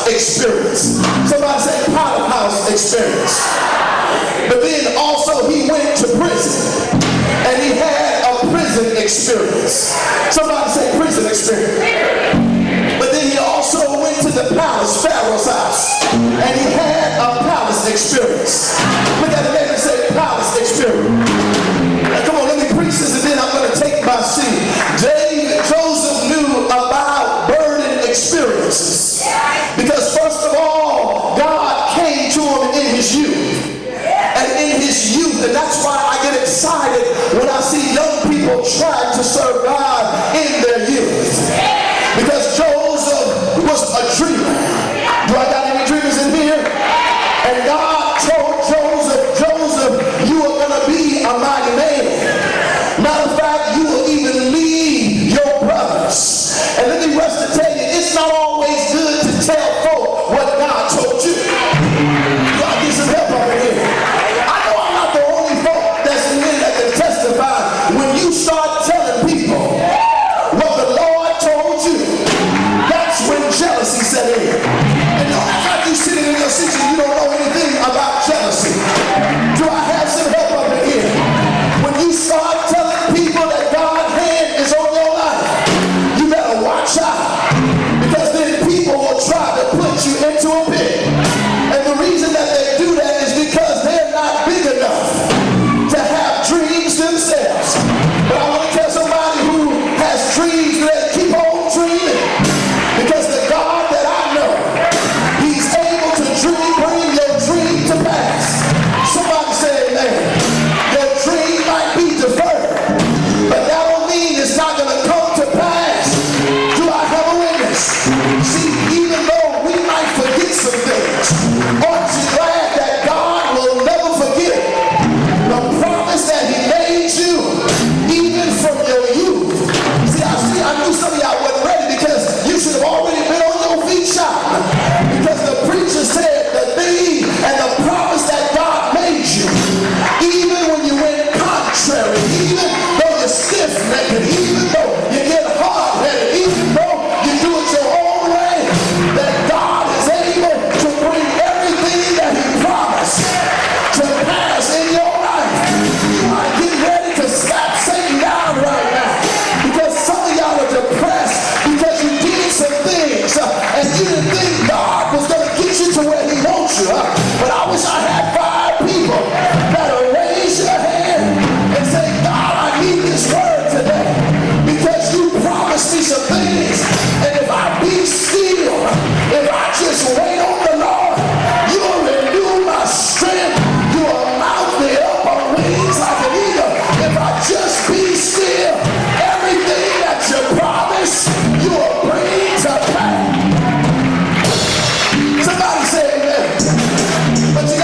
experience. Somebody say Potter House experience. But then also he went to prison and he had a prison experience. Somebody say prison experience. But then he also went to the palace, Pharaoh's house, and he had a palace experience. Look at the name and say palace experience. Now come on, let me preach this and then I'm going to take my seat. Joseph knew about burden experiences. Because first of all, God came to him in his youth. And in his youth, and that's why I get excited when I see young people trying to serve God in their youth. Because Joseph was a dreamer. Do I got any dreamers in here? And God told Joseph, you are going to be a mighty man. Matter of fact, you will even lead your brothers. And let me rest to tell you, it's not always good to tell folk what God told you. Do I get some help over here? I know I'm not the only folk that's in here that can testify. When you start telling people what the Lord told you, that's when jealousy set in. And don't act like you sitting in your seat and you don't know anything about jealousy. Do I have some help up in here? When you start telling people that God's hand is on your life, you better watch out. Because then people will try to put you into a pit. And the reason that they do that is because they're not big enough to have dreams themselves. But I want to tell somebody who has dreams that keep on dreaming. Because the God that I know, he's able to bring your dream to pass. Somebody say amen. Your dream might be deferred, but that don't mean it's not going to come to pass. Do I have a witness? See, even though we might forget some things, aren't you glad that God will never forget the promise that he made you, even from your youth? See, I knew some of y'all wasn't ready because you should have already been on your feet shouting. Because the preacher said the thing and the promise that God made you, even when you went contrary, even though you're stiff-necked, even though you get hard-headed, even though you do it your own way, that God is able to bring everything that he promised to pass in your life. You might get ready to slap Satan down right now because some of y'all are depressed because you did some things and you didn't think God was going to get you to where he wants you. But I wish I had 5 people that'll raise your hand and say, God, I need this word today because you promised me some things. And if I be still, if I just wait on the Lord, you'll renew my strength. You'll mount me up on wings like an eagle. If I just be still, everything that you promised, you'll bring to pass. Somebody say amen. But you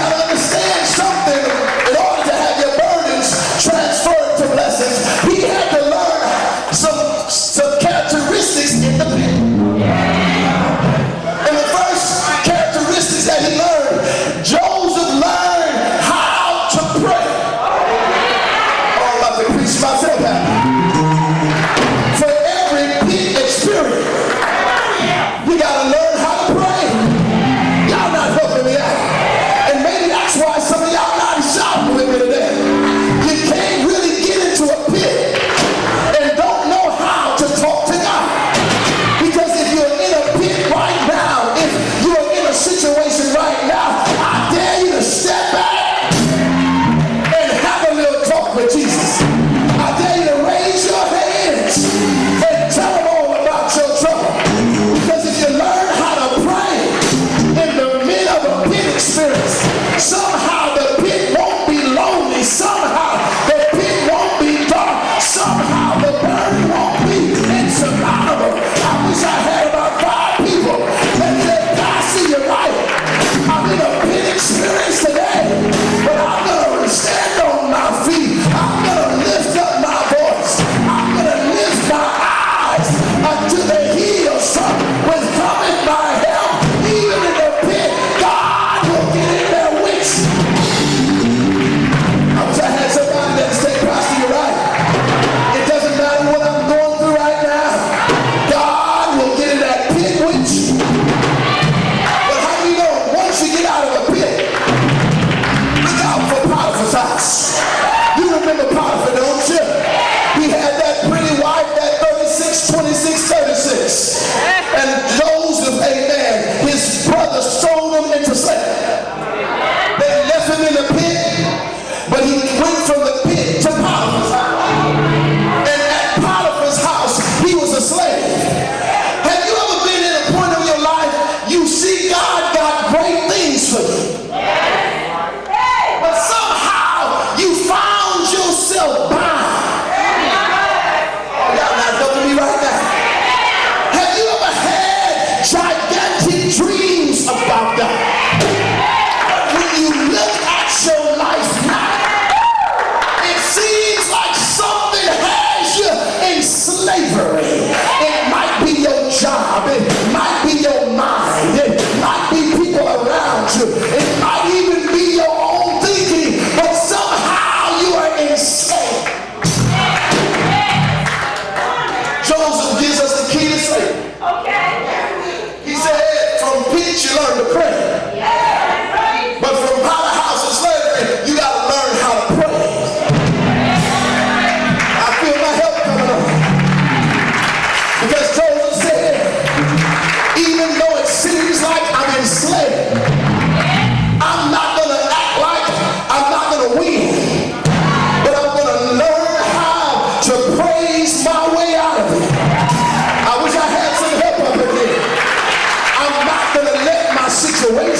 dreams about God. But when you look at your life now, it seems like something has you in slavery. It might be your job. It might be your mind. It might be people around you. It might even be your own thinking. But somehow you are enslaved. Joseph gives us the key to slavery. He said, from pitch you learn to pray. But from powerhouse of slavery, you got to learn how to pray. I feel my help coming on. Because Joseph said, even though it seems like I'm enslaved, I'm not going to act like I'm not going to win. But I'm going to learn how to praise my way out of it. I wish I had some help up in here. I'm not going to let my situation